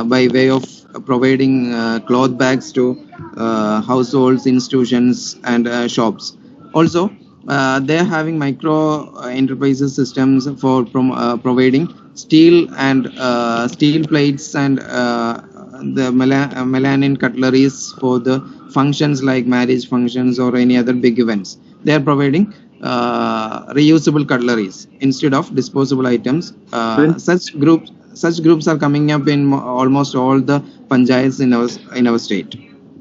by way of providing cloth bags to households, institutions, and shops. Also, they are having micro enterprises systems for providing steel and steel plates and the melanin cutleries for the functions like marriage functions or any other big events. They are providing reusable cutleries instead of disposable items. Such groups are coming up in almost all the panchayats in our state.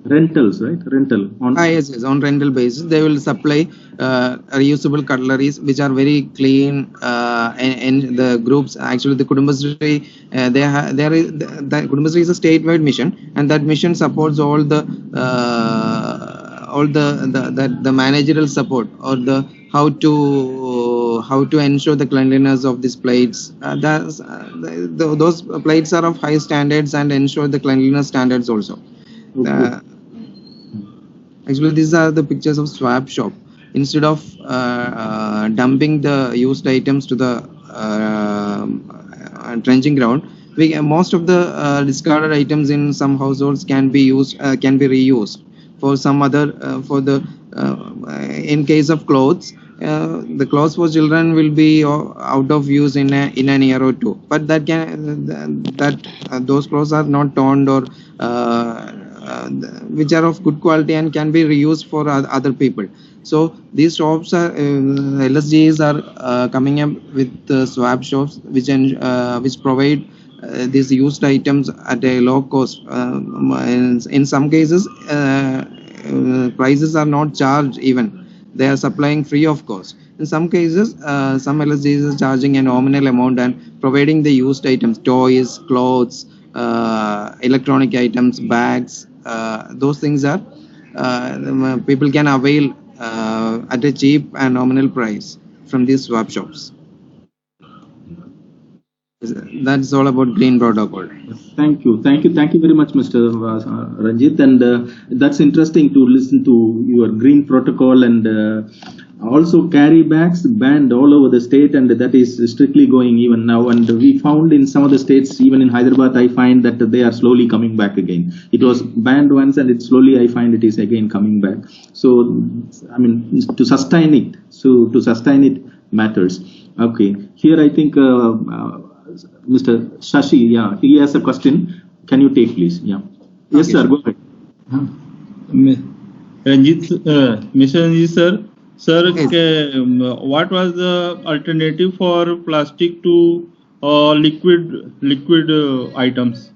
Rentals, right? Rental on yes, on rental basis. They will supply reusable cutleries which are very clean. And the groups, actually, the Kudumbasri, the Kudumbasri is a statewide mission, and that mission supports all the managerial support, or the how to ensure the cleanliness of these plates. Those plates are of high standards and ensure the cleanliness standards also. Okay. Actually, these are the pictures of swap shop. Instead of dumping the used items to the trenching ground, most of the discarded items in some households can be reused for some other in case of clothes. The clothes for children will be out of use in a year or two, but those clothes are not torn or which are of good quality and can be reused for other people. So these shops are LSGs are coming up with swap shops which provide these used items at a low cost. In some cases, prices are not charged even. They are supplying free of cost. In some cases, some LSGs are charging a nominal amount and providing the used items, toys, clothes, electronic items, bags. Those things are people can avail at a cheap and nominal price from these swap shops. That's all about green protocol. Thank you very much, Mr. Ranjit, and that's interesting to listen to your green protocol, and also carry bags banned all over the state, and that is strictly going even now. And we found in some of the states, even in Hyderabad, I find that they are slowly coming back again. It was banned once, and I find it is again coming back. So, I mean, to sustain it matters. Okay, here I think Mr. Shashi, yeah, he has a question. Can you take, please? Yeah. Yes, okay, sir. Go ahead. Mr. Ranjit, sir. Sir, yes. What was the alternative for plastic to liquid items?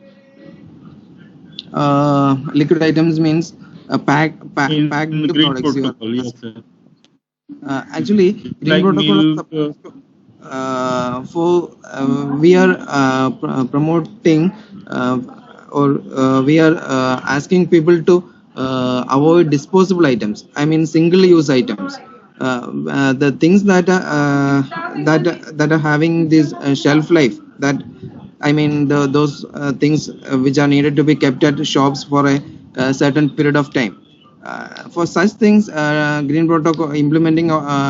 Liquid items means packed green products. Protocol, yes, sir. Actually, green protocol. We are promoting or we are asking people to avoid disposable items. I mean, single-use items. The things that are having this shelf life. That I mean, those things which are needed to be kept at shops for a certain period of time. For such things, green protocol implementing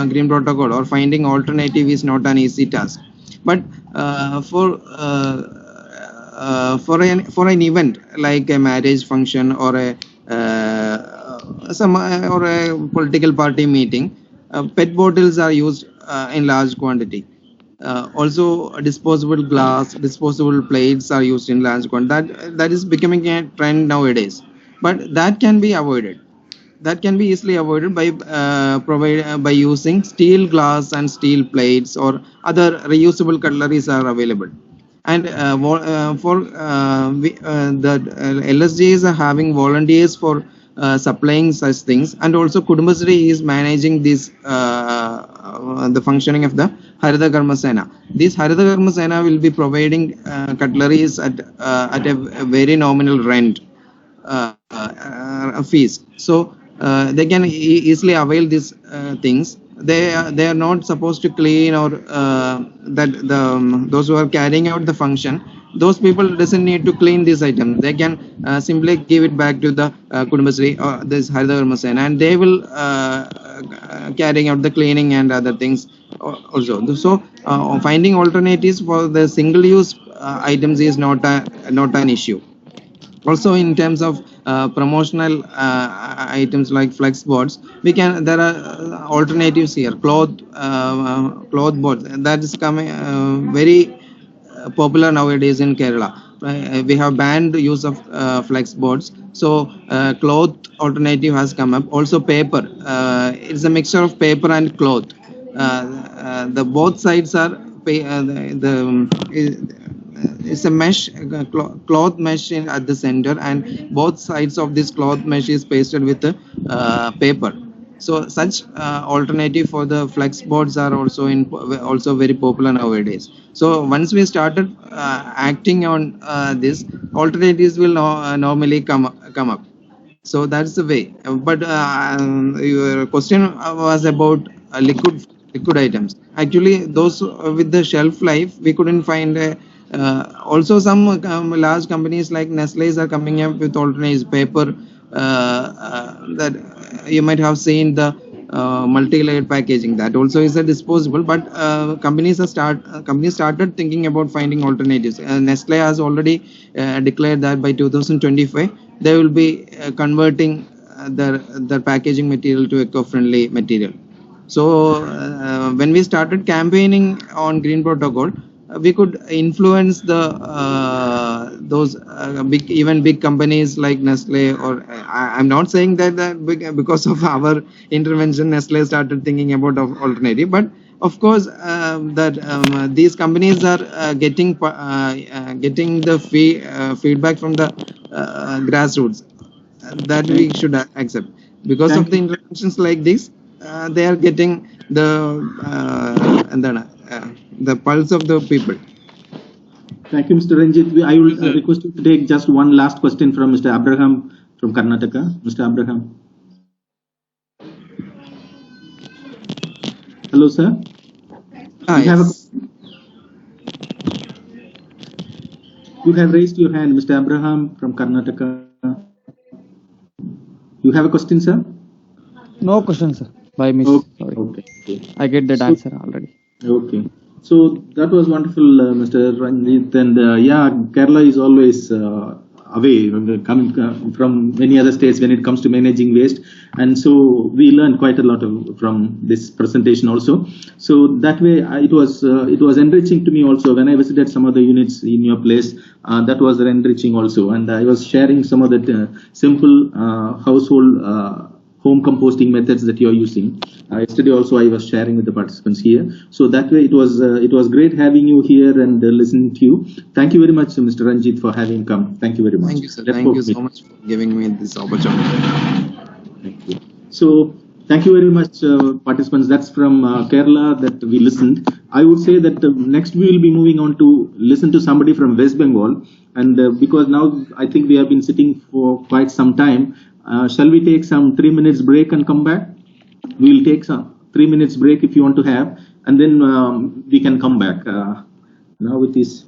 green protocol or finding alternative is not an easy task. But for an event like a marriage function or a political party meeting, PET bottles are used in large quantity. Also, disposable glass, disposable plates are used in large quantity. That is becoming a trend nowadays. But that can be avoided. That can be easily avoided by using steel glass and steel plates, or other reusable cutleries are available. And the LSJs are having volunteers for supplying such things, and also Kudumbasri is managing this the functioning of the Haritha Karma Sena. This Haritha Karma Sena will be providing cutleries at a very nominal rent fees. So they can easily avail these things. They are not supposed to clean, or those who are carrying out the function, those people doesn't need to clean this item. They can simply give it back to the Kudumbasri or this Haritha Karma Sena, and they will carrying out the cleaning and other things also. So finding alternatives for the single-use items is not an issue. Also, in terms of promotional items like flex boards, there are alternatives here. Cloth boards that is coming very popular nowadays in Kerala. We have banned the use of flex boards, so cloth alternative has come up. Also, paper. It's a mixture of paper and cloth. The both sides are it's a mesh, cloth mesh at the center, and both sides of this cloth mesh is pasted with paper. So such alternative for the flex boards are also very popular nowadays. So once we started acting on this, alternatives will normally come up. So that's the way. But your question was about liquid items. Actually, those with the shelf life, we couldn't find. Also, some large companies like Nestle's are coming up with alternatives. Paper that you might have seen the multi-layered packaging. That also is a disposable. But companies started thinking about finding alternatives. Nestle has already declared that by 2025 they will be converting their packaging material to eco-friendly material. So when we started campaigning on Green Protocol, we could influence those big companies like Nestle. Or I'm not saying that because of our intervention Nestle started thinking about alternative, but of course that these companies are getting the feedback from the grassroots that we should accept. Because of the interventions like this, they are getting the pulse of the people. Thank you, Mr. Ranjit. I will request you to take just one last question from Mr. Abraham from Karnataka. Mr. Abraham. Hello, sir. Yes. You have raised your hand, Mr. Abraham from Karnataka. You have a question, sir? No question, sir. By miss. Okay. I get that answer already. Okay. So that was wonderful, Mr. Ranjit. And yeah, Kerala is always away coming from many other states when it comes to managing waste. And so we learned quite a lot from this presentation also. So that way it was enriching to me also when I visited some of the units in your place. That was enriching also. And I was sharing some of the simple household home composting methods that you're using. Yesterday also I was sharing with the participants here. So that way it was great having you here and listening to you. Thank you very much, Mr. Ranjit, for having come. Thank you very much. Thank you, sir. Thank you so much for giving me this opportunity. Thank you. So thank you very much, participants. That's from Kerala that we listened. I would say that next we will be moving on to listen to somebody from West Bengal. And because now I think we have been sitting for quite some time, shall we take some 3 minutes break and come back? We will take some 3 minutes break if you want to have, and then we can come back. Now with this.